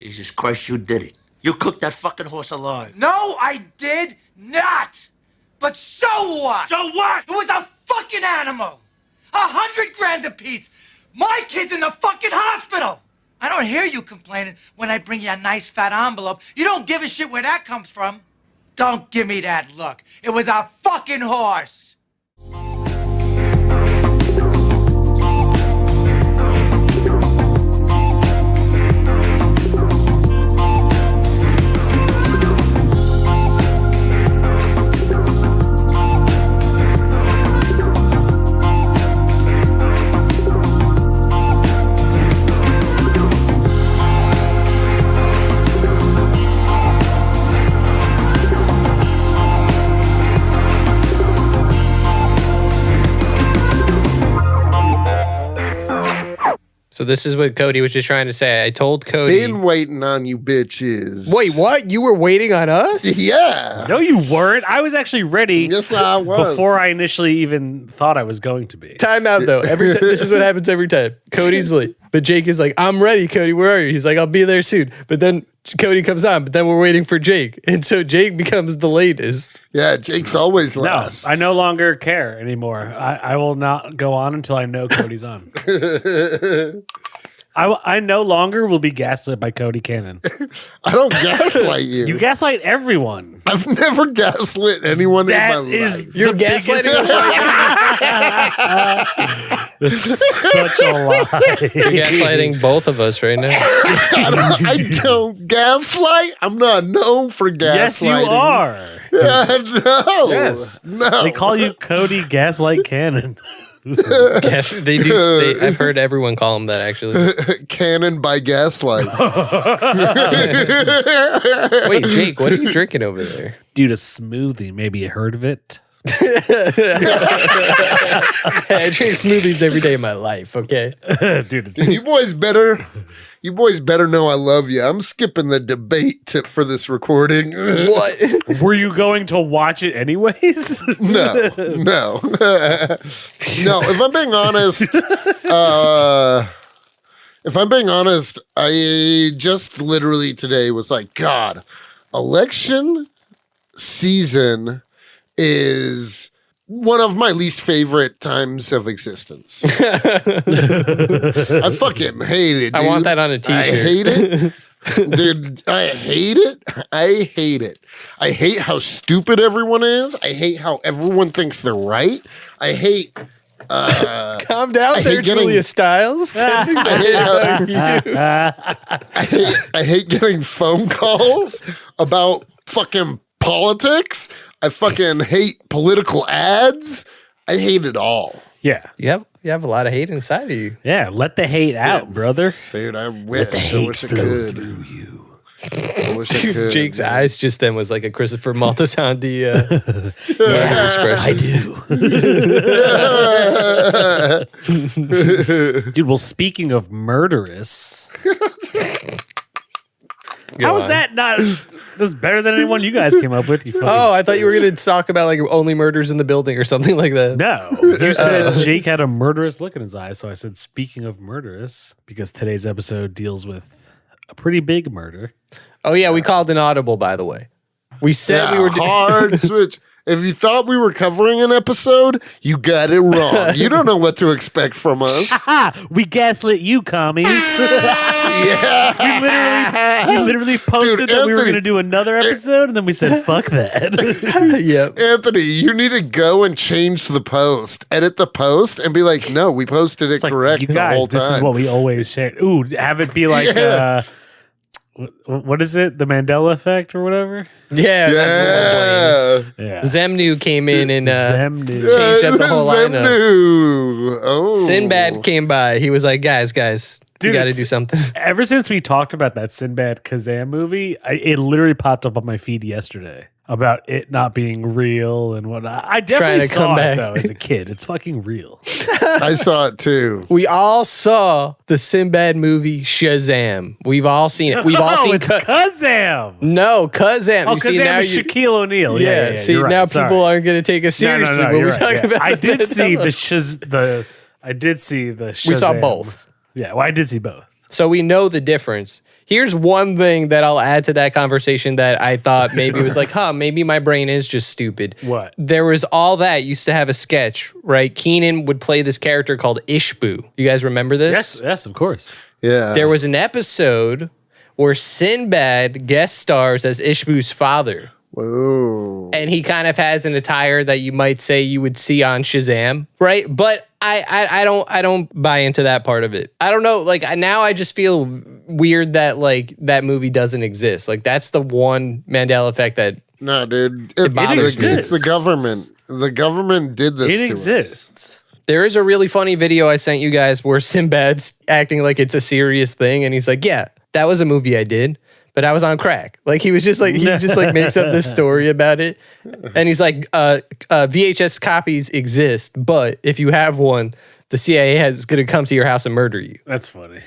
Jesus Christ, you did it. You cooked that fucking horse alive. No, I did not. But so what? So what? It was a fucking animal. $100,000 apiece. My kid's in the fucking hospital. I don't hear you complaining when I bring you a nice fat envelope. You don't give a shit where that comes from. Don't give me that look. It was a fucking horse. So this is what Cody was just trying to say. I told Cody. Been waiting on you bitches. Wait, what? You were waiting on us? Yeah. No, you weren't. I was actually ready. Yes, I was. Before I initially even thought I was going to be. Time out, though. This is what happens every time. Cody's late, but Jake is like, I'm ready, Cody. Where are you? He's like, I'll be there soon. But then Cody comes on, but then we're waiting for Jake. And so Jake becomes the latest. Yeah, Jake's always last. No, I no longer care anymore. I will not go on until I know Cody's on. I no longer will be gaslit by Cody Cannon. I don't gaslight you. You gaslight everyone. I've never gaslit anyone in my life. You're gaslighting us right now. That's such a lie. You're gaslighting both of us right now. I don't gaslight. I'm not known for gaslighting. Yes, you are. No. Yes. No. They call you Cody Gaslight Cannon. Yes, they do. I've heard everyone call him that, actually. Cannon by gaslight. Wait, Jake, what are you drinking over there? Dude, a smoothie. Maybe you heard of it? I drink smoothies every day of my life, okay? Dude, You boys better know I love you. I'm skipping the debate for this recording. What? were you going to watch it anyways? No. No, if I'm being honest, I just literally today was like, God, election season is one of my least favorite times of existence. I fucking hate it, dude. I want that on a t-shirt. I hate it. Dude, I hate it. I hate it. I hate how stupid everyone is. I hate how everyone thinks they're right. I hate... Calm down there, Julia Stiles. I hate getting phone calls about fucking politics. I fucking hate political ads. I hate it all. Yeah. You have a lot of hate inside of you. Yeah, let the hate out, brother. Dude, I wish I could. Through you. I wish I could. Jake's eyes just then was like a Christopher Maltasandi expression. Dude, well, speaking of murderous, how is that not... That's better than anyone you guys came up with. You fucking I thought you were going to talk about like only murders in the building or something like that. No, you said Jake had a murderous look in his eye, so I said, speaking of murderous, because today's episode deals with a pretty big murder. Oh yeah, we called an audible, by the way. We said we were hard switch. If you thought we were covering an episode, you got it wrong. You don't know what to expect from us. We gaslit you, commies. Yeah. We literally posted Dude, that we were Anthony- going to do another episode, and then we said, fuck that. Yep. Anthony, you need to go and change the post, edit the post, and be like, no, we posted it It's like, correct you the guys, whole time. this is what we always share. Ooh, have it be like, Yeah. what is it? The Mandela effect or whatever? Yeah. That's the Yeah. Zemnu came in and Zemnu. changed up the whole lineup. Zemnu. Oh. Sinbad came by. He was like, guys, Dude, you got to it's- do something. Ever since we talked about that Sinbad Kazam movie, it literally popped up on my feed yesterday about it not being real and whatnot. I definitely Trying to saw come it back. though as a kid. It's fucking real. I saw it too. We all saw the Sinbad movie Shazam. We've all seen it. We've all seen it's Kazam. No, Kazam. Oh, You see, Kazam now is you- Shaquille O'Neal. Yeah, Yeah, see, you're right. now Sorry. people aren't going to take us seriously No, when you're we right, talk yeah. about I did see Mandela. I did see the Shazam. We saw both. Yeah, well, I did see both. So we know the difference. Here's one thing that I'll add to that conversation that I thought maybe was like, maybe my brain is just stupid. What? There was All That used to have a sketch, right? Keenan would play this character called Ishbu. You guys remember this? Yes, of course. Yeah. There was an episode where Sinbad guest stars as Ishbu's father. Whoa. And he kind of has an attire that you might say you would see on Shazam, right? But I don't buy into that part of it. I don't know. Like now I just feel weird that like that movie doesn't exist. Like that's the one Mandela effect that No, dude. It bothers me. It's the government. The government did this It to us. exists. there is a really funny video I sent you guys where Sinbad's acting like it's a serious thing. And he's like, yeah, that was a movie I did, but I was on crack. Like he just makes up this story about it. And he's like, VHS copies exist, but if you have one, the CIA is going to come to your house and murder you. That's funny.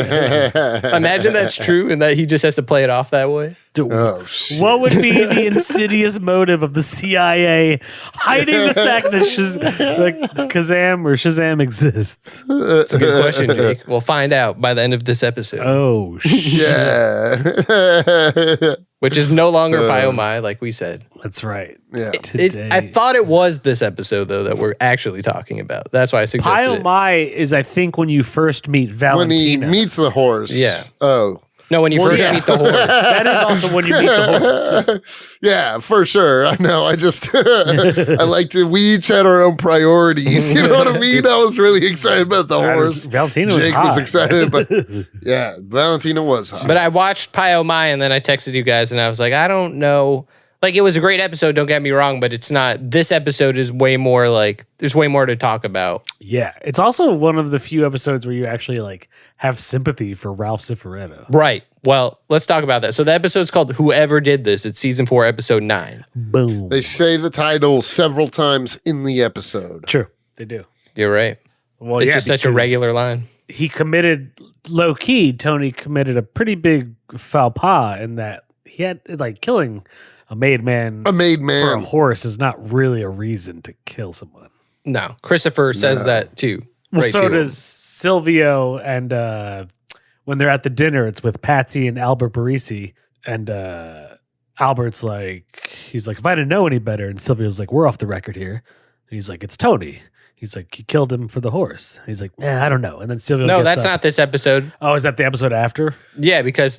Imagine that's true and that he just has to play it off that way. Oh, shit. What would be the insidious motive of the CIA hiding the fact that Shazam exists? It's a good question, Jake. We'll find out by the end of this episode, Oh, shit. Yeah. which is no longer Biomai, like we said. That's right. Yeah. Today. I thought it was this episode, though, that we're actually talking about. That's why I suggested it. Biomai is, I think, when you first meet When he Valentina. meets the horse. Yeah. Oh. No, when you Well, first yeah. meet the horse. That is also when you meet the horse, too. Yeah, for sure. I know. I just, I like to, we each had our own priorities. You know what I mean? I was really excited about the horse. Valentina was Jake hot. was excited, but yeah, Valentina was hot. But I watched Piomai and then I texted you guys and I was like, I don't know. Like, it was a great episode, don't get me wrong, but it's not. This episode is way more like, there's way more to talk about. Yeah. It's also one of the few episodes where you actually like have sympathy for Ralph Cifaretto. Right. Well, let's talk about that. So the episode's called Whoever Did This. It's season 4, episode 9. Boom. They say the title several times in the episode. True. They do. You're right. Well, It's yeah, just such a because regular line. He committed, low key, Tony committed a pretty big faux pas in that he had, like, killing a made man A made for a man. horse is not really a reason to kill someone. No, Christopher says that too. Well, Right so to him. does Silvio, and when they're at the dinner, it's with Patsy and Albert Parisi, and Albert's like, he's like, if I didn't know any better, and Silvio's like, we're off the record here. And he's like, it's Tony. He's like, he killed him for the horse. He's like, I don't know. And then Silvio No, gets that's up. not this episode. Oh, is that the episode after? Yeah, because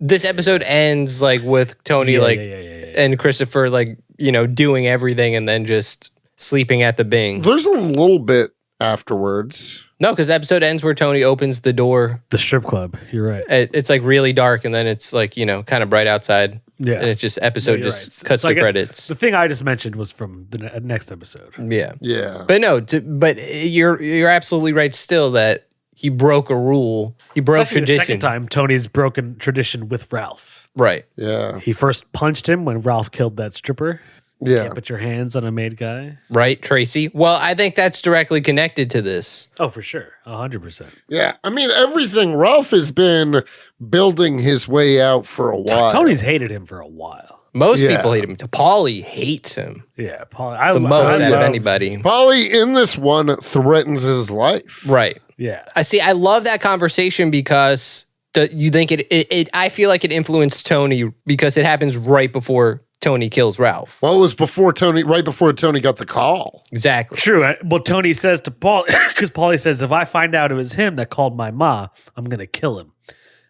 this episode ends like with Tony Yeah. and Christopher like, you know, doing everything and then just sleeping at the Bing. There's a little bit afterwards. No, because the episode ends where Tony opens the door. The strip club. You're right. It's like really dark and then it's like, you know, kind of bright outside. Yeah. And it just episode You're just right. cuts So I to guess credits. The thing I just mentioned was from the next episode. Yeah. Yeah. But no, but you're absolutely right still that he broke a rule. He broke Actually, the tradition. second time Tony's broken tradition with Ralph. Right. Yeah. He first punched him when Ralph killed that stripper. Yeah. Can't put your hands on a made guy. Right, Tracy? Well, I think that's directly connected to this. Oh, for sure. 100%. Yeah. I mean, everything. Ralph has been building his way out for a while. Tony's hated him for a while. Most Yeah. people hate him. Paulie hates him Yeah, Paul. the most out of love- anybody. Paulie in this one threatens his life. Right. Yeah. I love that conversation because you think it I feel like it influenced Tony because it happens right before Tony kills Ralph. Well, it was right before Tony got the call. Exactly. True. Well, Tony says to Paul, because Paulie says, if I find out it was him that called my ma, I'm going to kill him.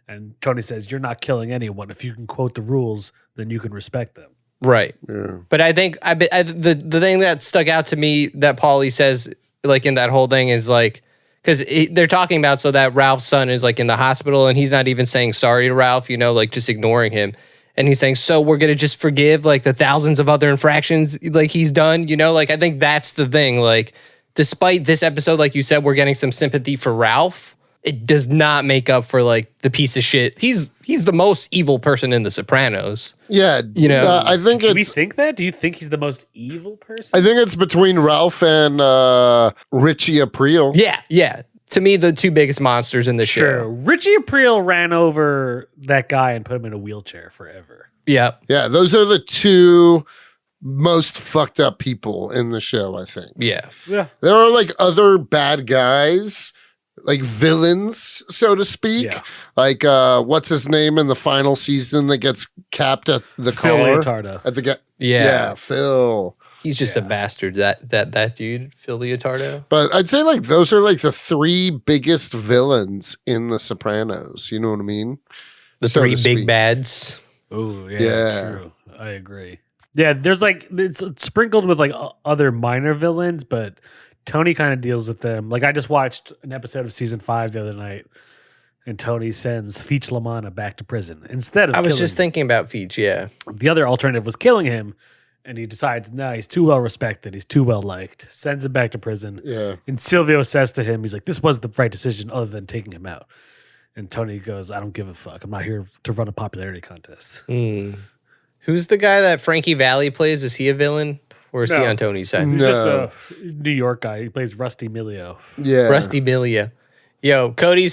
And Tony says, you're not killing anyone. If you can quote the rules, then you can respect them. Right. Yeah. But I think the thing that stuck out to me that Paulie says like in that whole thing is like, because they're talking about so that Ralph's son is like in the hospital and he's not even saying sorry to Ralph, you know, like just ignoring him. And he's saying, so we're going to just forgive like the thousands of other infractions like he's done, you know, like I think that's the thing. Like, despite this episode, like you said, we're getting some sympathy for Ralph. It does not make up for like the piece of shit. He's the most evil person in The Sopranos. Yeah. You know, I think Do we it's. think that? Do you think he's the most evil person? I think it's between Ralph and Richie April. Yeah. To me, the two biggest monsters in the Sure. show. Richie April ran over that guy and put him in a wheelchair forever. Yeah. Yeah, those are the two most fucked up people in the show, I think. Yeah. Yeah. There are like other bad guys, like villains, so to speak. Yeah. Like what's his name in the final season that gets capped at the Phil car? Leotardo. At the Yeah. Phil. He's just a bastard. That dude, Phil Leotardo. But I'd say like those are like the three biggest villains in The Sopranos. You know what I mean? The So three to big speak. bads. Oh, yeah, Yeah. true. I agree. Yeah, there's like it's sprinkled with like other minor villains, but Tony kind of deals with them. Like I just watched an episode of season 5 the other night, and Tony sends Feech LaManna back to prison instead of. I was killing just thinking about Feech. Yeah, the other alternative was killing him, and he decides, no, he's too well respected, he's too well liked, sends him back to prison. Yeah. And Silvio says to him, he's like, this was the right decision other than taking him out. And Tony goes, I don't give a fuck. I'm not here to run a popularity contest. Who's the guy that Frankie Valli plays? Is he a villain, or is he No. on Tony's side? He's No. just a New York guy. He plays Rusty Milio. Yeah. Rusty Milia. Yo, Cody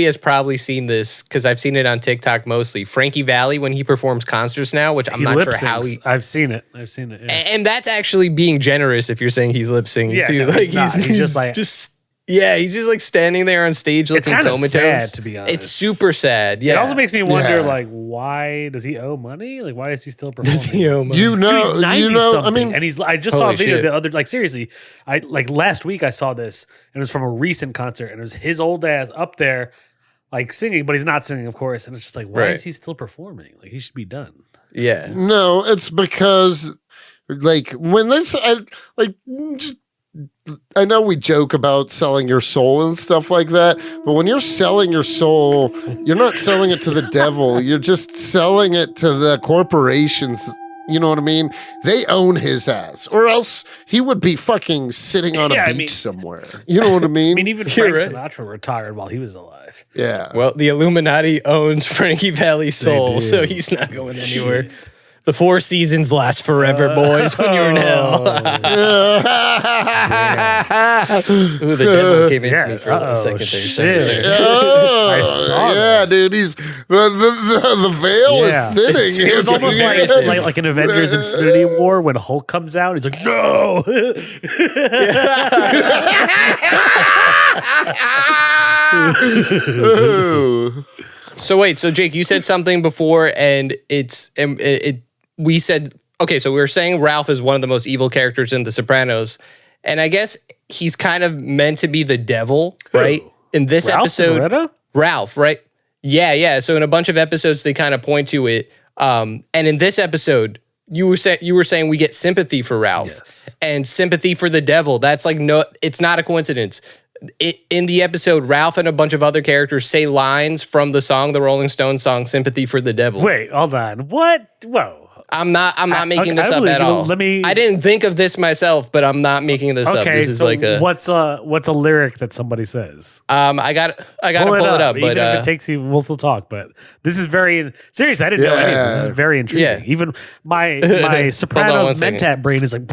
has probably seen this because I've seen it on TikTok mostly. Frankie Valli, when he performs concerts now, which I'm He not lip sure how syncs. he. I've seen it. Yeah. And that's actually being generous if you're saying he's lip syncing Yeah, too. no, Like he's not. He's just like- he's just like standing there on stage It's looking kind of comatose. sad, to be honest. It's super sad. Yeah. It also makes me wonder, Yeah. like, why does he owe money? Like, why is he still performing? Does he owe money? You Dude, know, he's 90 you know, I something, mean, and he's. I just saw a Holy video shit. the other, like, seriously, I like last week I saw this, and it was from a recent concert, and it was his old ass up there, like singing, but he's not singing, of course, and it's just like, why Right. is he still performing? Like, he should be done. Yeah. no, it's because like when this, I know we joke about selling your soul and stuff like that, but when you're selling your soul, you're not selling it to the devil. You're just selling it to the corporations. You know what I mean? They own his ass, or else he would be fucking sitting on Yeah, a I beach mean- somewhere. You know what I mean? I mean, even You're Frank right. Sinatra retired while he was alive. yeah. Well, the Illuminati owns Frankie Valli's soul, do. so he's not going anywhere. The 4 seasons last forever, boys, when you're in hell. Ooh, the devil came into Yeah, me for a second there. Sorry, shit. sorry. Oh, I saw yeah, that. dude. He's the veil Yeah. is thinning. It was almost Yeah. like an Avengers Infinity War when Hulk comes out. He's like, no. Ooh. So wait, so Jake, you said something before, and we said, okay, so we were saying Ralph is one of the most evil characters in The Sopranos, and I guess he's kind of meant to be the devil, right? In this Ralph episode, Cifaretto? Ralph, right? Yeah. So in a bunch of episodes, they kind of point to it, and in this episode, you were saying we get sympathy for Ralph Yes. and sympathy for the devil. That's like it's not a coincidence. In the episode, Ralph and a bunch of other characters say lines from the Rolling Stones song "Sympathy for the Devil." Wait, hold on. What? Whoa. I'm not making this I up believe at you. all. Let me- I didn't think of this myself, but I'm not making this up. Okay, This is so like a. what's a lyric that somebody says? I got to pull it up, Even but if it takes you, we'll still talk. But this is very serious. I didn't know any of this. This is very intriguing. Yeah. Even my one Sopranos second. mentat brain is like.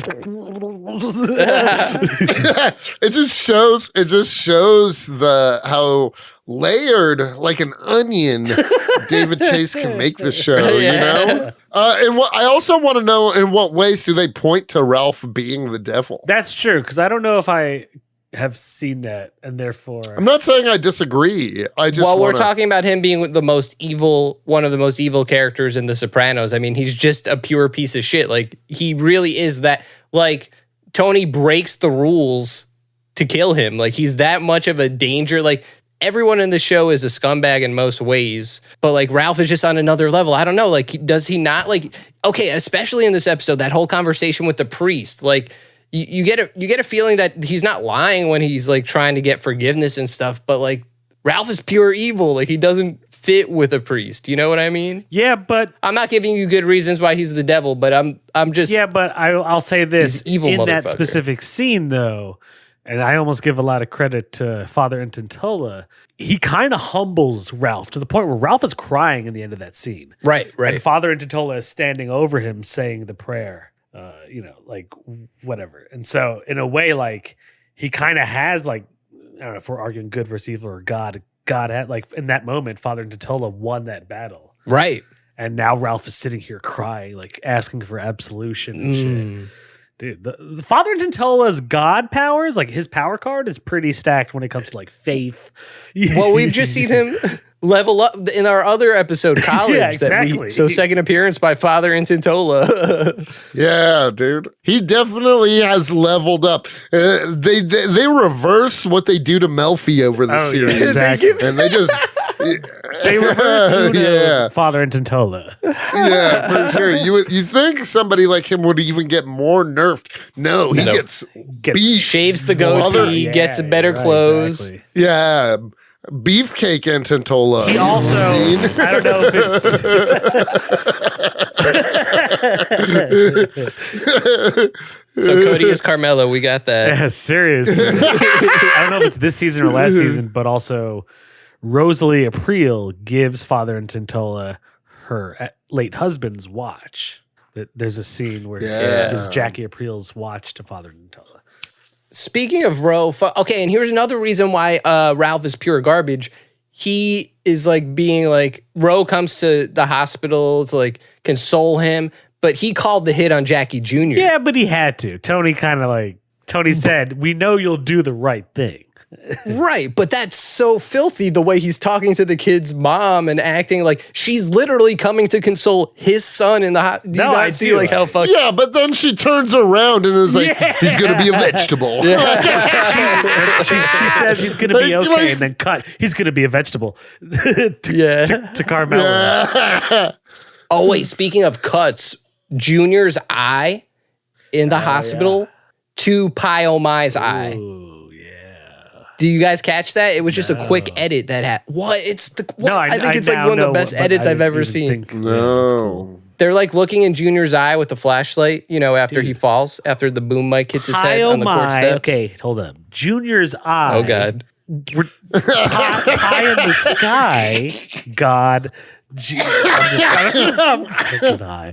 It just shows the how layered like an onion David Chase can make the show, you know? And what I also want to know, in what ways do they point to Ralph being the devil? That's true, because I don't know if I have seen that, and therefore I'm not saying I disagree. I just Well, we're wanna- talking about him being one of the most evil characters in The Sopranos. I mean, he's just a pure piece of shit. Like, he really is that. Like, Tony breaks the rules to kill him. Like, he's that much of a danger. Like, everyone in the show is a scumbag in most ways, but like Ralph is just on another level. I don't know. Like, does he not like? Okay, especially in this episode, that whole conversation with the priest. Like, you get a feeling that he's not lying when he's like trying to get forgiveness and stuff. But like, Ralph is pure evil. Like, he doesn't fit with a priest. You know what I mean? Yeah, but I'm not giving you good reasons why he's the devil, but I'm just but I'll say this: He's evil in that motherfucker. specific scene, though, and I almost give a lot of credit to Father Ententola. He kind of humbles Ralph to the point where Ralph is crying in the end of that scene. right. And Father Ententola is standing over him saying the prayer, like whatever. And so in a way, like he kind of has like, I don't know if we're arguing good versus evil or God had like in that moment, Father Ententola won that battle. Right. And now Ralph is sitting here crying, like asking for absolution and shit. Dude, the Father Ententola's God powers, like his power card, is pretty stacked when it comes to like faith. Well, we've just seen him level up in our other episode, College. Yeah, exactly. So second appearance by Father Ententola. Yeah, dude. He definitely has leveled up. They reverse what they do to Melfi over the series. exactly. And they just... They reverse Father Ententola. Yeah, for sure. You think somebody like him would even get more nerfed? No, he gets beef. Shaves the goatee, gets better clothes. Exactly. Yeah, beefcake Ententola. He also, I don't know if it's... So Cody is Carmela. We got that. Yeah, seriously. I don't know if it's this season or last season, but also Rosalie April gives Father Ententola her late husband's watch. There's a scene where he gives Jackie April's watch to Father Ententola. Speaking of Ro, okay, and here's another reason why Ralph is pure garbage. He is like being like, Ro comes to the hospital to like console him, but he called the hit on Jackie Jr. Yeah, but he had to. Tony said, we know you'll do the right thing. Right, but that's so filthy the way he's talking to the kid's mom and acting like she's literally coming to console his son in the hospital. Do you not see like how fucked? Yeah, but then she turns around and is like, he's going to be a vegetable. She says he's going to be okay and then cut. He's going to be a vegetable to Carmela. Yeah. Oh, wait, speaking of cuts, Junior's eye in the hospital to Pio Mai's eye. Ooh. Do you guys catch that? It was just a quick edit that had what? It's the what? No, I think it's like one of the best edits I've ever seen. No. They're like looking in Junior's eye with the flashlight, you know, after he falls, after the boom mic hits his head on the court steps. Okay, hold up. Junior's eye. Oh God. High in the sky. God. I'm freaking high.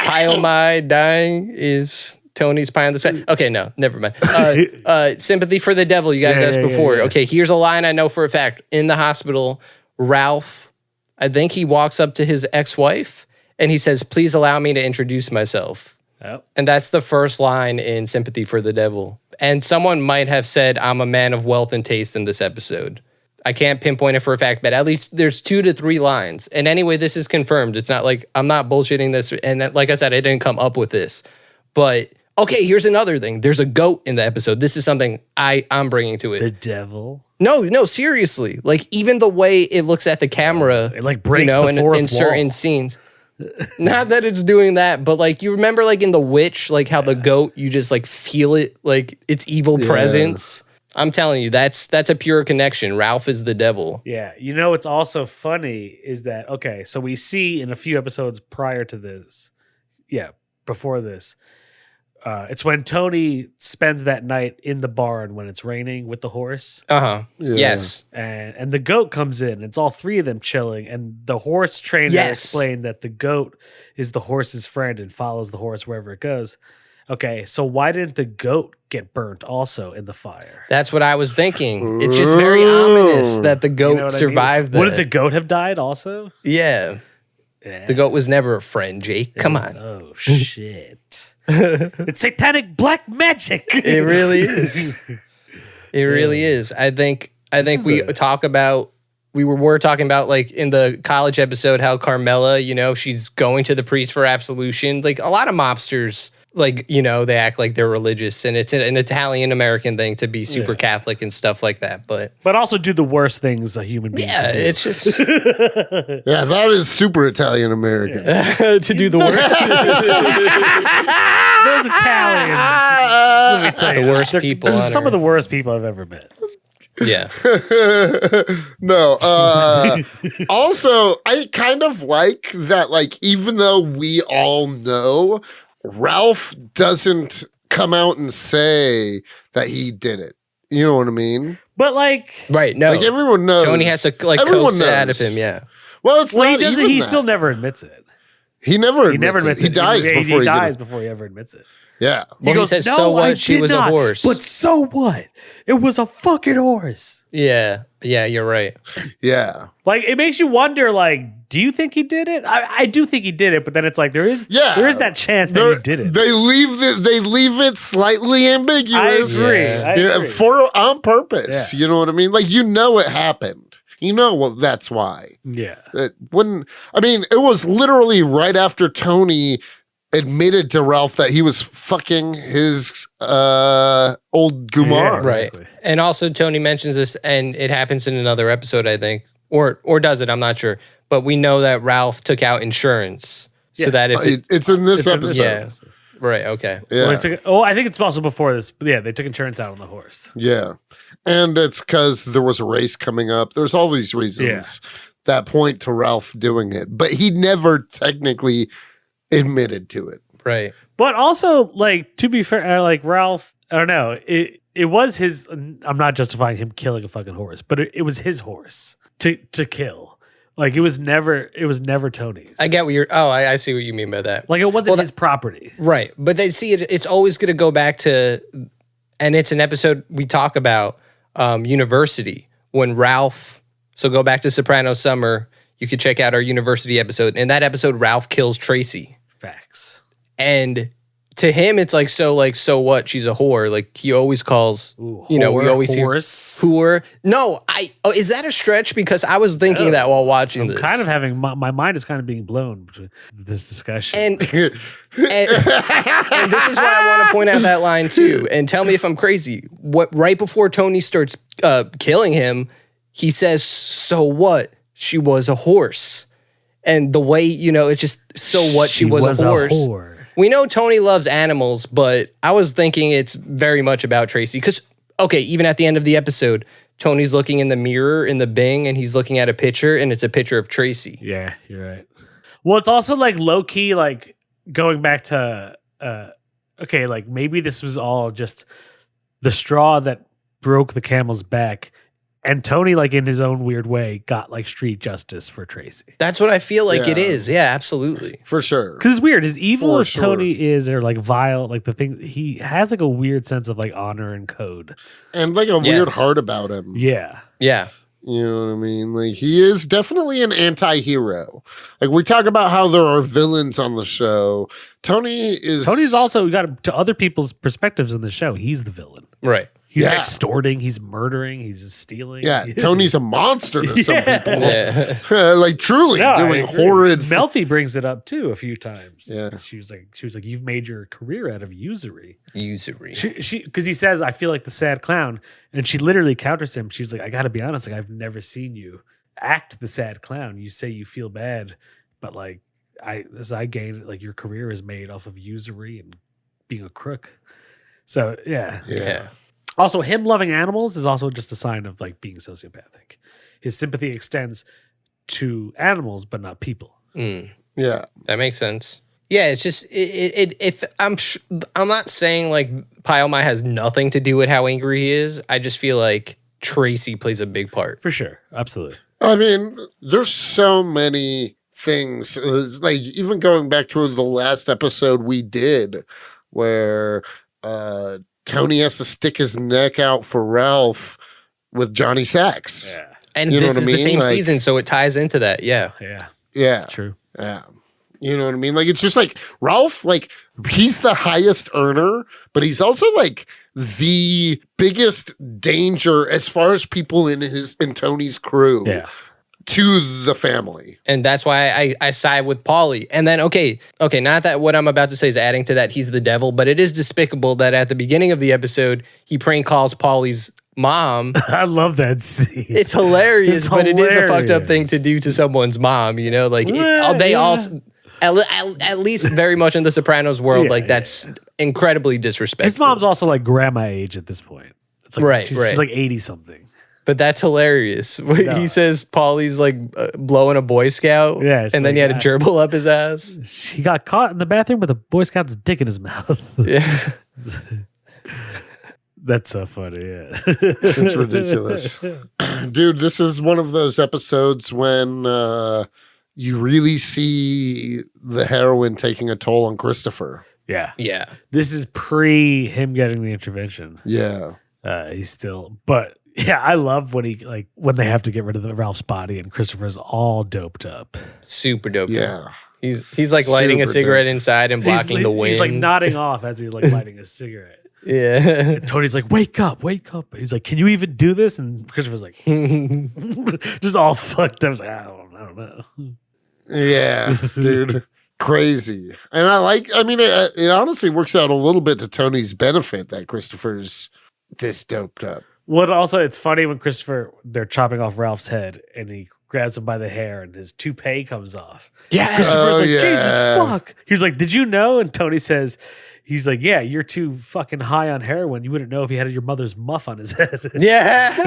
Pio Mai dying is Tony's pie on the set. Okay, no, never mind. Sympathy for the devil, you guys asked before. Okay, here's a line I know for a fact. In the hospital, Ralph, I think he walks up to his ex-wife and he says, please allow me to introduce myself. Oh. And that's the first line in Sympathy for the Devil. And someone might have said, I'm a man of wealth and taste in this episode. I can't pinpoint it for a fact, but at least there's 2 to 3 lines. And anyway, this is confirmed. It's not like I'm not bullshitting this. And like I said, I didn't come up with this. But okay, here's another thing. There's a goat in the episode. This is something I'm bringing to it. The devil? No, seriously. Like even the way it looks at the camera, it like breaks the fourth in certain scenes. Not that it's doing that, but like you remember like in The Witch, like how the goat, you just like feel it, like its evil presence. I'm telling you, that's a pure connection. Ralph is the devil. Yeah. You know what's also funny is that, okay, so we see in a few episodes prior to this, before this, it's when Tony spends that night in the barn when it's raining with the horse. Yes. And the goat comes in. It's all 3 of them chilling. And the horse trainer explained that the goat is the horse's friend and follows the horse wherever it goes. Okay, so why didn't the goat get burnt also in the fire? That's what I was thinking. It's just very ominous that the goat survived that. Wouldn't the goat have died also? Yeah. The goat was never a friend, Jake. Come on. Oh, shit. It's satanic black magic. It really is. It really is. I think we were talking about like in the college episode how Carmela, you know, she's going to the priest for absolution. Like a lot of mobsters, like, you know, they act like they're religious, and it's an Italian American thing to be super Catholic and stuff like that. But also do the worst things a human being can do. It's just that is super Italian American to do the worst. Those Italians, let me tell you, the worst people. They're some of the worst people I've ever met. Yeah. No. Also, I kind of like that. Like, even though we all know, Ralph doesn't come out and say that he did it. You know what I mean? But like, right? No, like everyone knows. Tony has to like coax it out of him. Yeah. Well, it's not he doesn't. even He that. still never admits it. He never He never admits admits it. He dies before he ever admits it. Yeah. Well, he says, so what? She was a horse. But so what? It was a fucking horse. Yeah, you're right. Yeah. Like, it makes you wonder, like, do you think he did it? I do think he did it, but then it's like there is that chance that he did it. They leave it slightly ambiguous. I agree. On purpose. Yeah. You know what I mean? Like, it happened. Well, that's why. Yeah. It was literally right after Tony admitted to Ralph that he was fucking his old Gumar. Yeah, Right. exactly. And also Tony mentions this, and it happens in another episode, I think. Or does it? I'm not sure. But we know that Ralph took out insurance. So that if it's in this It's in this episode. yeah. Right, okay. Yeah. Well, I think it's also before this. But yeah, they took insurance out on the horse. Yeah. And it's because there was a race coming up. There's all these reasons that point to Ralph doing it. But he never technically admitted to it. Right. But also, like, to be fair, like Ralph, I don't know. It was his. I'm not justifying him killing a fucking horse, but it was his horse to kill. Like, it was never Tony's. I get what you're. Oh, I see what you mean by that. Like, it wasn't his property. Right. But they see it. It's always going to go back to, and it's an episode we talk about university when Ralph. So go back to Sopranos Summer. You could check out our university episode. In that episode, Ralph kills Tracy. Facts. And to him, it's like, so what? She's a whore. Like, he always calls, we always horse. hear whore. No, is that a stretch? Because I was thinking that while watching this. Kind of having, my mind is kind of being blown between this discussion. And this is why I want to point out that line too. And tell me if I'm crazy. Right before Tony starts killing him, he says, so what? She was a horse. And the way, it's just, so what? She was a horse. whore. We know Tony loves animals, but I was thinking it's very much about Tracy. Because, okay, even at the end of the episode, Tony's looking in the mirror in the Bing, and he's looking at a picture, and it's a picture of Tracy. Yeah, you're right. Well, it's also like low key, like going back to, okay, like maybe this was all just the straw that broke the camel's back. And Tony, like in his own weird way, got like street justice for Tracy. That's what I feel like it Yeah. is. Yeah, absolutely. For sure. Because it's weird. As evil For as sure. Tony is, or like vile, like the thing, he has like a weird sense of like honor and code. And like a weird Yes. heart about him. Yeah. Yeah. You know what I mean? Like, he is definitely an anti-hero. Like, we talk about how there are villains on the show. Tony's also got to other people's perspectives in the show. He's the villain. Right. He's Yeah. extorting. He's murdering. He's stealing. Yeah, Tony's a monster to some people. Yeah. Like, truly No, I doing agree. horrid. Melfi brings it up too a few times. Yeah. She was like, you've made your career out of usury. Usury. Because he says, I feel like the sad clown, and she literally counters him. She's like, I got to be honest, like I've never seen you act the sad clown. You say you feel bad, but like as I gain, like your career is made off of usury and being a crook. So yeah. Yeah. Also, him loving animals is also just a sign of like being sociopathic. His sympathy extends to animals, but not people. Mm, Yeah. that makes sense. Yeah, it's just I'm not saying like Pyomai has nothing to do with how angry he is. I just feel like Tracy plays a big part. For sure. Absolutely. I mean, there's so many things. Like, even going back to the last episode we did where Tony has to stick his neck out for Ralph with Johnny Sachs. Yeah. And You know this what I is the mean? same Like- season, so it ties into that. Yeah. Yeah. Yeah. True. Yeah. You know what I mean? Like, it's just like Ralph, like, he's the highest earner, but he's also like the biggest danger as far as people in Tony's crew Yeah. to the family. And that's why I side with Paulie. And then, okay, not that what I'm about to say is adding to that he's the devil, but it is despicable that at the beginning of the episode, he prank calls Paulie's mom. I love that scene. It's hilarious, It's but it is a fucked up hilarious. thing to do to someone's mom, Like, Well, they yeah. also, at least very much in the Sopranos world, Yeah, like, that's incredibly disrespectful. His mom's also like grandma age at this point. It's like, Right, she's right. like 80 something. But that's hilarious. He says Paulie's like blowing a Boy Scout, Yeah, it's and then like he had a that. gerbil up his ass. He got caught in the bathroom with a Boy Scout's dick in his mouth. Yeah. That's so funny. Yeah. It's ridiculous. Dude, this is one of those episodes when you really see the heroin taking a toll on Christopher. Yeah. Yeah. This is pre him getting the intervention. Yeah. He's still, but yeah, I love when when they have to get rid of Ralph's body and Christopher's all doped up. Super dope. Yeah. He's like lighting a Super cigarette dope. inside and blocking the wind. He's like nodding off as he's like lighting a cigarette. Yeah. And Tony's like, wake up. He's like, can you even do this? And Christopher's like, just all fucked up. Like, I don't know. Yeah, dude. Crazy. And it honestly works out a little bit to Tony's benefit that Christopher's this doped up. What also, it's funny when they're chopping off Ralph's head and he grabs him by the hair and his toupee comes off. Yeah. Christopher's like, yeah. Jesus fuck. He's like, did you know? And Tony says, he's like, yeah, you're too fucking high on heroin. You wouldn't know if he had your mother's muff on his head. Yeah. Which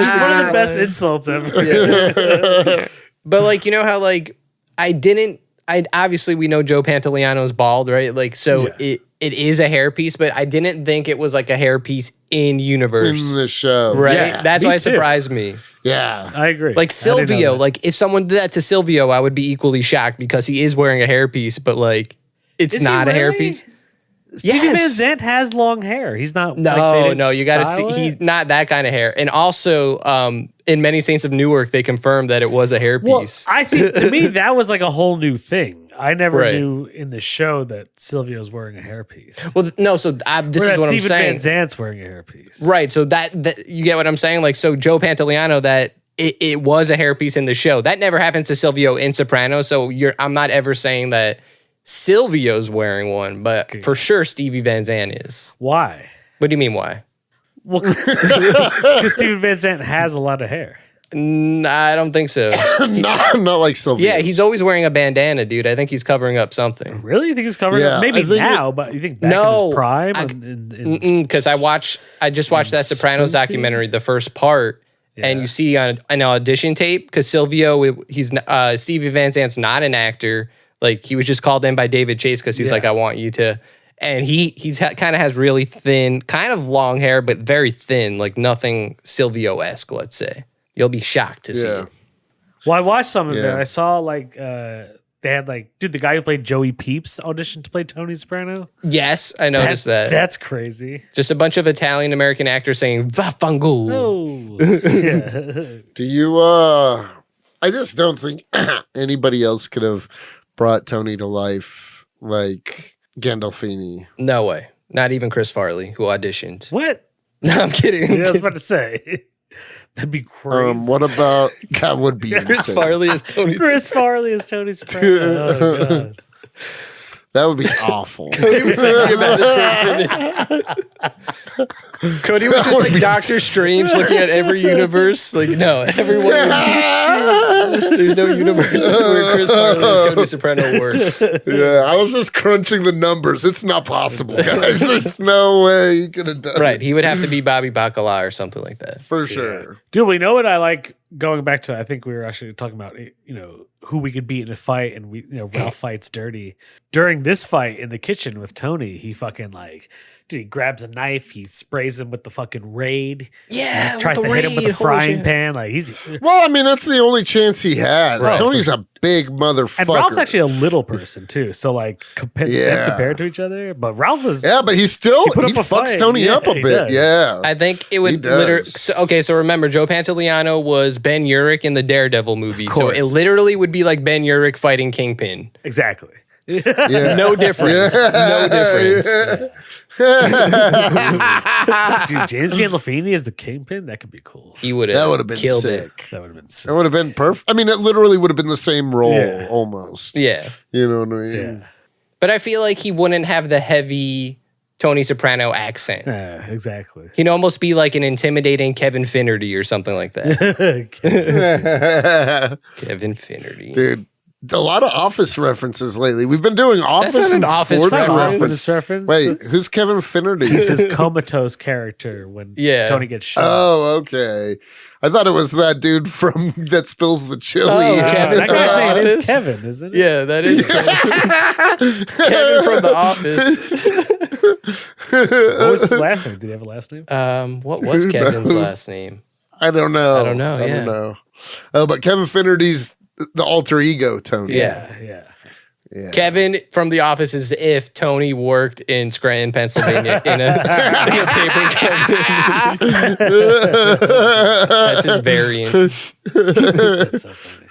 is one of the best insults ever. Yeah. But like, you know how like obviously we know Joe Pantoliano's bald, right? Like, so it is a hairpiece, but I didn't think it was like a hairpiece in universe. In the show. Right? Yeah, That's me why it too. surprised me. Yeah. I agree. Like I didn't know Silvio, that. like if someone did that to Silvio, I would be equally shocked because he is wearing a hairpiece, but like it's Is he not a really? hairpiece. Stevie Yes. Van Zandt has long hair. He's not. No, you got to style see. it? He's not that kind of hair. And also, in Many Saints of Newark, they confirmed that it was a Well, hairpiece. I see. To me, that was like a whole new thing. I never Right. knew in the show that Silvio's wearing a hairpiece. Well, no. So this Or is that what I'm Steven saying. Van Zandt's wearing a hairpiece. Right. So that you get what I'm saying. Like, so Joe Pantoliano, that it was a hairpiece in the show. That never happens to Silvio in Sopranos. So I'm not ever saying that Silvio's wearing one, but for sure Stevie Van Zandt is. Why? What do you mean? Why? Well, because Steven Van Zandt has a lot of hair. I don't think so. not like Sylvia. Yeah, he's always wearing a bandana, dude. I think he's covering up something. Really? You think he's covering Yeah, up? Maybe I think now, but you think back in his prime? Because I just watched that Sopranos Springsteen? documentary, the first part, and you see on an audition tape because Silvio, Stevie Van Zandt's not an actor. Like he was just called in by David Chase because he's like, I want you to, and he's kind of has really thin, kind of long hair, but very thin, like nothing Silvio-esque. Let's say you'll be shocked to see it. Well, I watched some of it. Yeah. I saw like they had like, dude, the guy who played Joey Peeps auditioned to play Tony Soprano. Yes, I noticed that. That's crazy. Just a bunch of Italian American actors saying "Vaffanculo." Oh, yeah. Do you I just don't think anybody else could have brought Tony to life like Gandolfini. No way. Not even Chris Farley, who auditioned. What? No, I'm kidding. Yeah, I was about to say. That'd be crazy. What about that would be Chris insane. Farley is Tony. Chris Farley is Tony Soprano. Oh, God. That would be awful. Cody was thinking about it for a minute. Cody was just like Doctor Strange looking at every universe. Like, no, everyone. There's no universe where Chris Farley as Tony Soprano works. Yeah, I was just crunching the numbers. It's not possible, guys. There's no way he could have done Right. it. He would have to be Bobby Bacala or something like that. For sure. Dude, we know what I like going back to, I think we were actually talking about, who we could beat in a fight, and Ralph fights dirty. During this fight in the kitchen with Tony, he fucking he grabs a knife, he sprays him with the fucking Raid. Yeah, He tries to hit him with a frying pan. Like he's Well, I mean, that's the only chance he has. Right. Tony's a big motherfucker. and Ralph's actually a little person too. So compared to each other, but Ralph is but he put up a fucks fight. Tony Yeah, up a he bit. does. Yeah. I think it He would does. literally. So remember, Joe Pantoliano was Ben Urich in the Daredevil movie. So course. it literally would be like Ben Urich fighting Kingpin. exactly. Yeah. No difference. No difference. Dude, James Gandolfini as the Kingpin, that could be cool. He would That have would have been killed sick. it. That would have been sick. That would have been perfect. I mean, it literally would have been the same role Yeah. almost. Yeah. You know what I mean? Yeah. But I feel like he wouldn't have the heavy Tony Soprano accent. Yeah, exactly. He'd almost be like an intimidating Kevin Finnerty or something like that. Kevin Finnerty. Dude, a lot of Office references lately. We've been doing Office not an and Office sports reference. reference. Reference? Wait, That's- who's Kevin Finnerty? It's his comatose character when Yeah. Tony gets shot. Oh, okay. I thought it was that dude from that spills the chili. Oh, Kevin, Kevin that from guy's The name is Office? Kevin, isn't it? Yeah, that is Kevin. Kevin from The Office. What was his last name? Did he have a last name? What was Who Kevin's knows? last name? I don't know. I don't know, I yeah. don't know. But Kevin Finnerty's the alter ego Tony. Yeah. Kevin from The Office is if Tony worked in Scranton, Pennsylvania in a paper Kevin. That's his variant. That's so funny.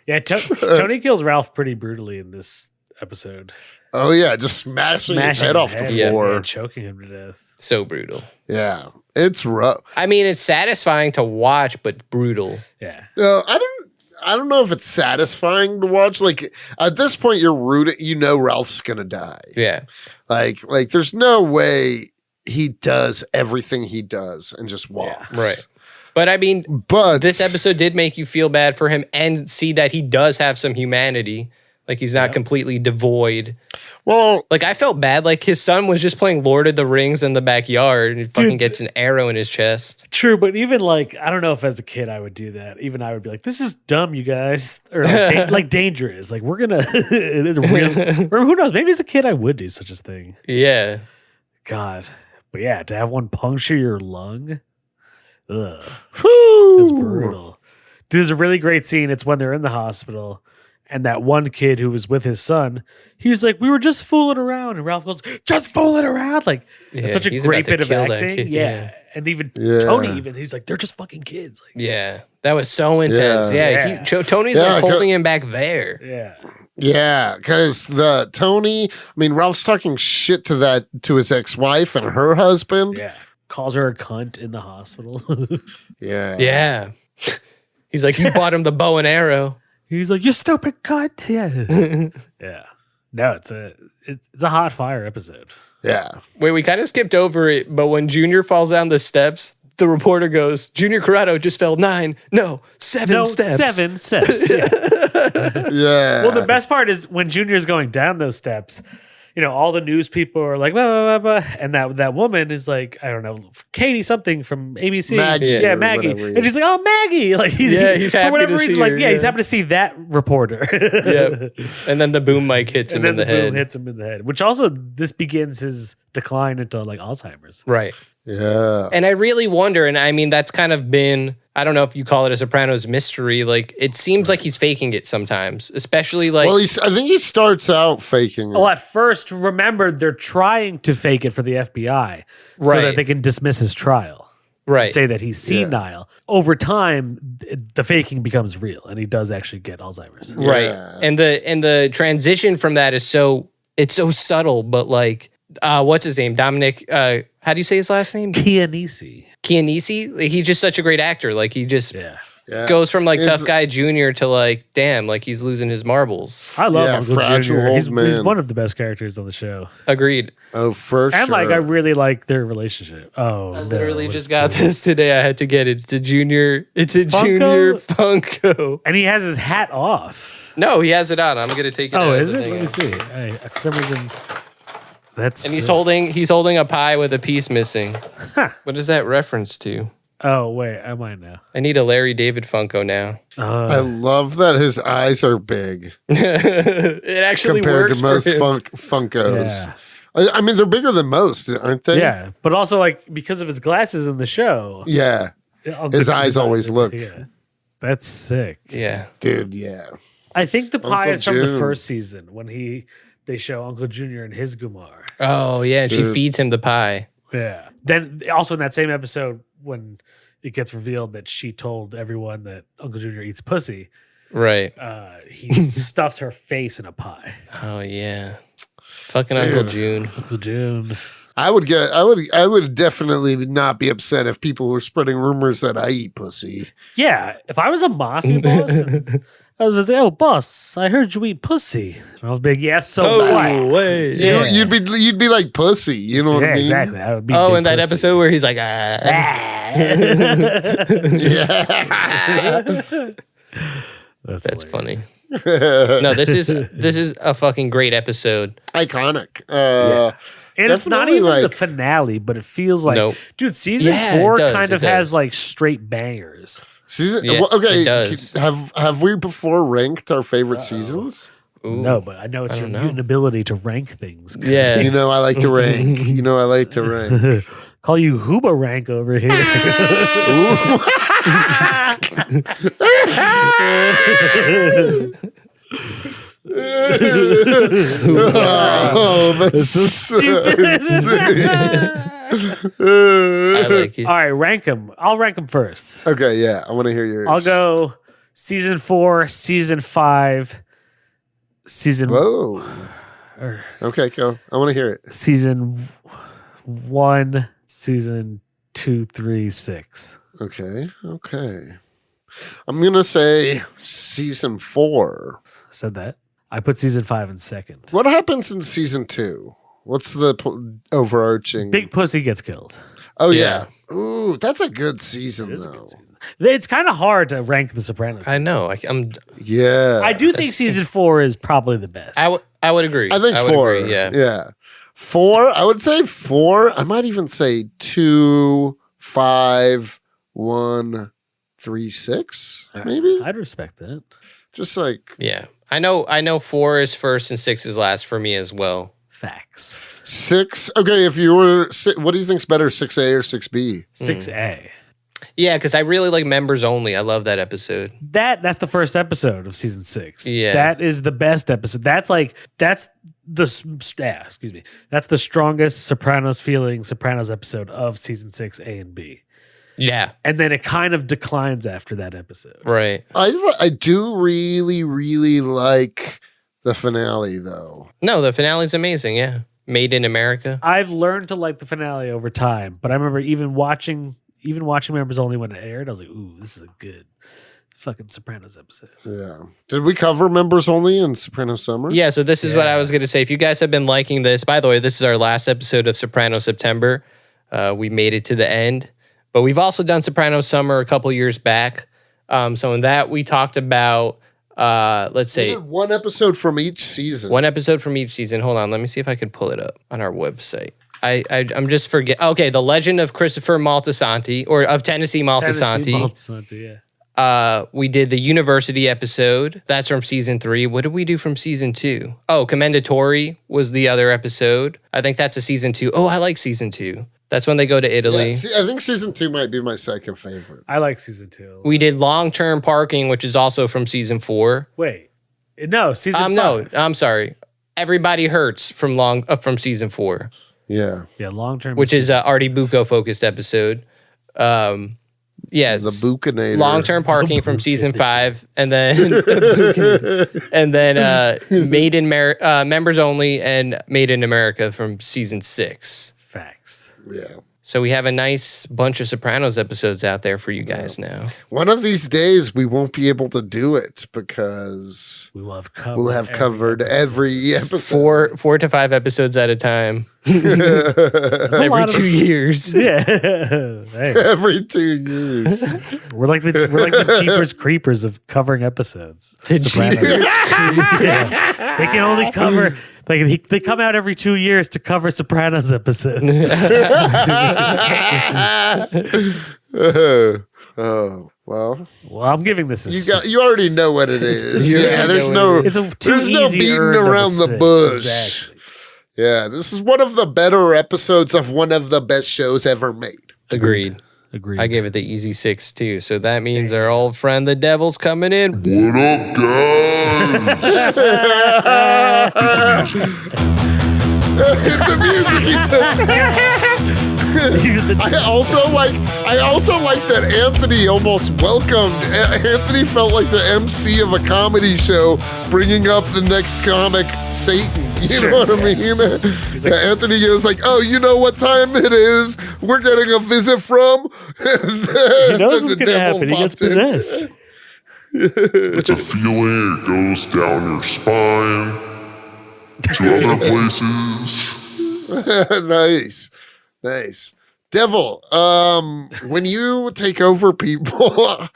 Yeah, Tony kills Ralph pretty brutally in this episode. Oh yeah, just smashing his head off the floor, and choking him to death. So brutal. Yeah, it's rough. I mean, it's satisfying to watch, but brutal. Yeah. I don't know if it's satisfying to watch. Like at this point, you're rooting. You know Ralph's gonna die. Yeah. Like there's no way he does everything he does and just walks. Yeah. Right. But I mean, this episode did make you feel bad for him and see that he does have some humanity. Like he's not completely devoid. Well, like I felt bad. Like his son was just playing Lord of the Rings in the backyard and he fucking gets an arrow in his chest. True, but even like, I don't know if as a kid I would do that. Even I would be like, this is dumb, you guys. Or like dangerous. Like we're going to, or who knows? Maybe as a kid I would do such a thing. Yeah. God. But yeah, to have one puncture your lung. Ugh. Whew. That's brutal. There's a really great scene. It's when they're in the hospital. And that one kid who was with his son, he was like, we were just fooling around. And Ralph goes, just fooling around. Like, it's such a great bit of acting. Kid, yeah. And even Tony, he's like, they're just fucking kids. Like, yeah. That was so intense. Yeah. Tony's like holding him back there. Yeah. Yeah, because Ralph's talking shit to his ex-wife and her husband. Yeah. Calls her a cunt in the hospital. Yeah. Yeah. He's like, you bought him the bow and arrow. He's like, you stupid cunt. Yeah. Yeah. No, it's a hot fire episode. Yeah. Wait, we kind of skipped over it, but when Junior falls down the steps, the reporter goes, Junior Corrado just fell 7 steps. 7 steps. Yeah. Yeah. Well, the best part is when Junior's going down those steps, all the news people are like, blah, blah, blah, blah, and that woman is like, I don't know, Katie something from ABC. Maggie. Yeah, Maggie. And she's like, oh, Maggie. Like he's happy for whatever to reason, see like, her, he's happy to see that reporter. Yep. And then the boom mic hits him in the head. Boom hits him in the head. Which also, this begins his decline into like Alzheimer's. Right. Yeah. And I really wonder, and I mean, that's kind of been, I don't know if you call it a Sopranos mystery. Like, it seems like he's faking it sometimes, especially like. Well, I think he starts out faking it. Well, at first, remember, they're trying to fake it for the FBI so that they can dismiss his trial. Right. Say that he's senile. Yeah. Over time, the faking becomes real, and he does actually get Alzheimer's. Yeah. Right. And the transition from that is so subtle, but like, what's his name? Dominic, how do you say his last name? Chianese. Like, he's just such a great actor. Like he just goes from like tough guy junior to like, damn, like he's losing his marbles. I love Uncle Junior. He's man. one of the best characters on the show. Agreed. Oh, for sure. And like, I really like their relationship. Oh, I literally just got this today. I had to get it. It's a Junior Funko. And he has his hat off. No, he has it on. I'm gonna take it out. Oh, is it? Let me see. For some reason, and he's holding a pie with a piece missing. Huh. What is that reference to? Oh, wait, I might know. I need a Larry David Funko now. I love that his eyes are big. It actually compared works to most for Funkos. Yeah. I mean, they're bigger than most, aren't they? Yeah, but also like because of his glasses in the show. Yeah. His eyes always look. Yeah. That's sick. Yeah. Dude, yeah. I think the pie Uncle is from the June. first season when they show Uncle Junior and his Gumar. Oh yeah, and she feeds him the pie. Yeah. Then also in that same episode when it gets revealed that she told everyone that Uncle Junior eats pussy. Right. He stuffs her face in a pie. Oh yeah. Fucking Uncle June. Uncle June. I would definitely not be upset if people were spreading rumors that I eat pussy. Yeah. If I was a mafia boss, I was gonna say, "Oh, boss, I heard you eat pussy." And I was big, yes, so what? Wait. You know, you'd be like pussy. You know what I mean? Exactly. I would be Oh, big in that pussy. episode where he's like, Yeah. That's funny. No, this is a fucking great episode. Iconic. And it's not definitely, even the like- finale, but it feels like, Nope. dude, season Yeah, 4 it does, kind it of has does. like straight bangers. Season, Yeah, well, okay. it does. Have we before ranked our favorite seasons? Ooh. No, but I know it's your don't know. mutant ability to rank things. Yeah. You know I like to rank. You know I like to rank. Call you Hooba rank over here. Oh, That's so stupid. I like it. All right, rank them. I'll rank them first. Okay, yeah, I want to hear yours. I'll go season 4, season 5, season. Whoa. Or Okay, go. I want to hear it. season 1, season 2, 3, 6. Okay. I'm gonna say season 4. Said that. I put season 5 in second. What happens in season 2? What's the overarching? Big Pussy gets killed. Oh yeah. Ooh, that's a good season It is a though. good season. It's kind of hard to rank The Sopranos. I know. I'm. Yeah. I do think season 4 is probably the best. I would agree. I think would 4. Agree, yeah. Yeah. 4. I would say 4. I might even say 2, 5, 1, 3, 6. Maybe. I'd respect that. Just like Yeah. I know 4 is first and 6 is last for me as well. Facts. 6. Okay, if you were, what do you think's better, 6A or 6B? 6A. Yeah, because I really like Members Only. I love that episode. That's the first episode of season 6. Yeah. That is the best episode. That's the That's the strongest Sopranos episode of season 6 A and B. Yeah. And then it kind of declines after that episode. Right. I do really, really like the finale though. No, the finale's amazing. Yeah. Made in America. I've learned to like the finale over time, but I remember even watching Members Only when it aired, I was like, ooh, this is a good fucking Sopranos episode. Yeah. Did we cover Members Only in Sopranos Summer? Yeah, so this is what I was going to say. If you guys have been liking this, by the way, this is our last episode of Sopranos September. We made it to the end, but we've also done Sopranos Summer a couple years back. So in that, we talked about, let's We say, did one episode from each season. one episode from each season. Hold on, let me see if I can pull it up on our website. I'm just forget. Okay, The Legend of Christopher Maltasanti, or of Tennessee Maltasanti. We did the University episode. That's from season 3. What did we do from season 2? Oh, Commendatori was the other episode. I think that's a season 2. Oh, I like season 2. That's when they go to Italy. Yeah, I think season 2 might be my second favorite. I like season 2. We did Long-Term Parking, which is also from season 4. Wait. No, season 5. No, I'm sorry. Everybody Hurts from season 4. Yeah. Yeah, long term. Which is Artie Bucco focused episode. Yeah, The Buchanator. Long-Term Parking from season 5, and then Members Only and Made in America from season 6. Facts. Yeah. So we have a nice bunch of Sopranos episodes out there for you guys now. One of these days we won't be able to do it because We'll have covered every episode. 4 to 5 episodes at a time. Every 2 years. Yeah. Hey, Every 2 years. we're like the Jeepers Creepers of covering episodes. The Sopranos. Jeepers Yeah. They can only cover they come out every 2 years to cover Sopranos episodes. Oh, well. Well, I'm giving this a You already know what it is. Yeah, There's no it's a too there's no easy beating earned of a around the 6. bush. Exactly. Yeah, this is one of the better episodes of one of the best shows ever made. Agreed. I gave it the easy 6 too. So that means our old friend the Devil's coming in. What up, guys? The music, he says. I also like that Anthony almost welcomed. Anthony felt like the MC of a comedy show, bringing up the next comic, Satan. You know what I mean? Anthony goes like, "Oh, you know what time it is? We're getting a visit from." He knows what's going to happen. He gets possessed. It's a feeling, it goes down your spine to other places. Nice. Devil, when you take over people,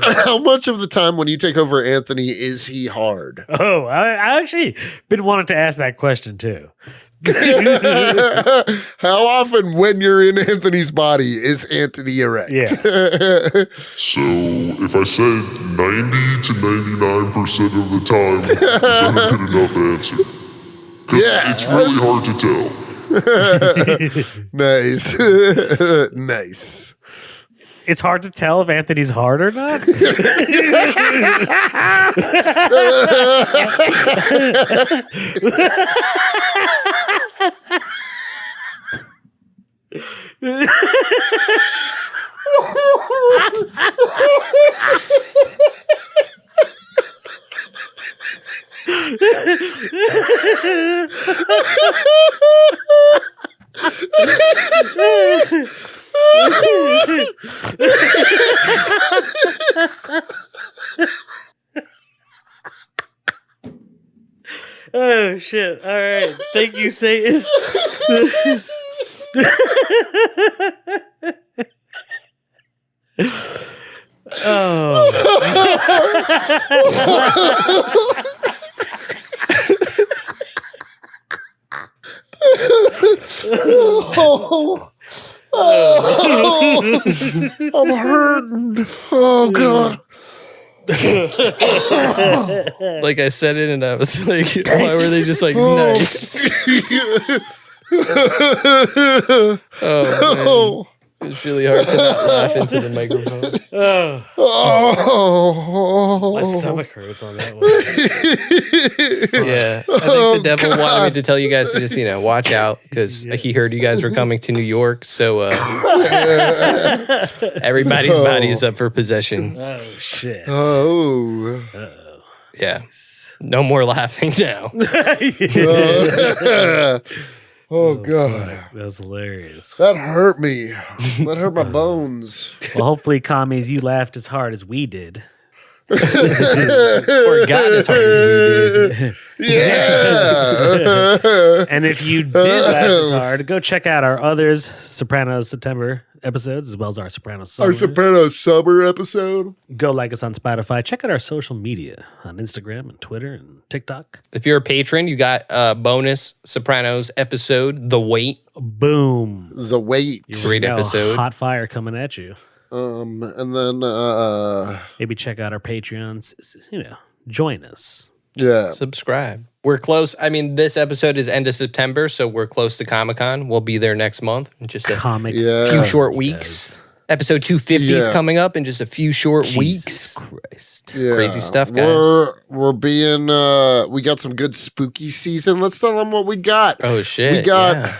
how much of the time when you take over Anthony is he hard? Oh, I actually been wanting to ask that question too. How often when you're in Anthony's body is Anthony erect? Yeah. So if I said 90 to 99% of the time, is that a good enough answer? Because Yeah. it's really hard to tell. Nice. Nice. It's hard to tell if Anthony's hard or not. Oh shit! All right, thank you, Satan. I'm hurting. Oh God. Like I said it, and I was like, why were they just like, nice? Oh, man. It's really hard to not laugh into the microphone. Oh. My stomach hurts on that one. Yeah, I think the devil wanted me to tell you guys to just, watch out, because he heard you guys were coming to New York, so everybody's body is up for possession. Oh shit! Oh. Yeah, no more laughing now. Oh God. That was hilarious. That hurt me. That hurt my bones. Well, hopefully, commies, you laughed as hard as we did. Or got as hard as we did. Yeah. And if you did laugh as hard, go check out our others Sopranos September episodes, as well as our Sopranos Summer. Our Sopranos Summer episode. Go like us on Spotify. Check out our social media on Instagram and Twitter and TikTok. If you're a patron, you got a bonus Sopranos episode, The Wait. Boom. The Wait. Great Now, episode. Hot fire coming at you. And then Maybe check out our Patreons. Join us. yeah. Subscribe. We're close. I mean, this episode is end of September, so we're close to Comic-Con. We'll be there next month. In just a Comic. Yeah. few short weeks. Episode 250 is Yeah. coming up in just a few short Jesus weeks. Christ. Yeah. Crazy stuff, guys. We're being we got some good spooky season. Let's tell them what we got. Oh, shit. We got yeah.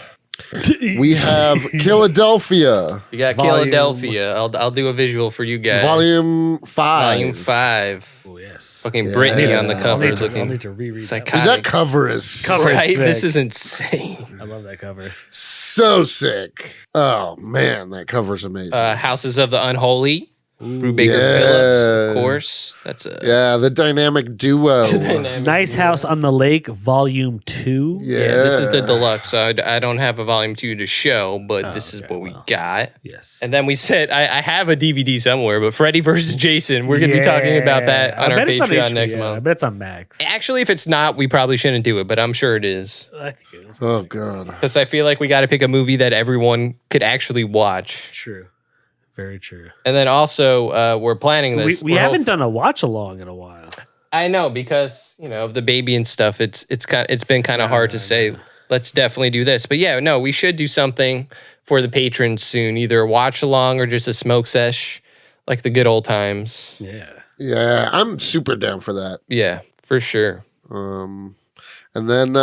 we have Philadelphia, You got Volume- Philadelphia. I'll do a visual for you guys. Volume 5. Volume 5. Oh, yes. Fucking Brittany on the Yeah. cover I'll looking need to reread that. psychotic. That cover is Cover is right? This sick. is insane. I love that cover. so sick. Oh man, that cover's amazing. Houses of the Unholy. Brubaker Yeah. Phillips, of course. That's a yeah, the dynamic duo. Nice House on the Lake, Volume 2. Yeah. Yeah, this is the deluxe. So I don't have a volume 2 to show, but this is what we got. Yes. And then we said, I have a DVD somewhere, but Freddy versus Jason, we're going to be talking about that on I our bet it's on Patreon next HBO. I month. bet it's on Max. Actually, if it's not, we probably shouldn't do it, but I'm sure it is. I think it is. Oh god. Because I feel like we got to pick a movie that everyone could actually watch. True. Very true. And then also, we're planning this. We We're haven't done a watch along in a while. I know, because of the baby and stuff. It's been kind of hard to say. Let's definitely do this, but yeah, no, we should do something for the patrons soon. Either a watch along or just a smoke sesh, like the good old times. Yeah. Yeah, I'm super down for that. Yeah, for sure. And then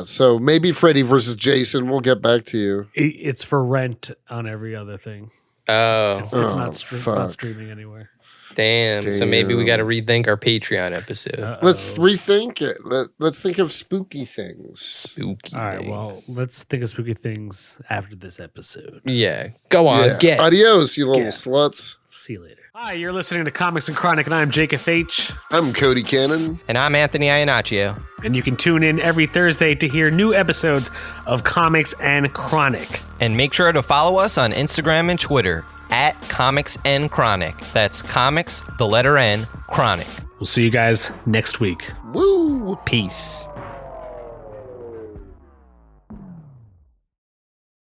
so maybe Freddy versus Jason. We'll get back to you. It's for rent on every other thing. Oh, It's Oh, not it's fuck. not streaming anywhere. damn. So maybe we Damn. got to rethink our Patreon episode. Let's rethink it. Let's think of spooky things. Spooky. All right, things. well, let's think of spooky things after this episode. Yeah, go on, Yeah. get. Adios, you little Yeah. sluts. See you later. Hi, you're listening to Comics and Chronic, and I'm Jake FH. I'm Cody Cannon. And I'm Anthony Iannaccio. And you can tune in every Thursday to hear new episodes of Comics and Chronic. And make sure to follow us on Instagram and Twitter at Comics N Chronic. That's comics, the letter N, Chronic. We'll see you guys next week. Woo! Peace.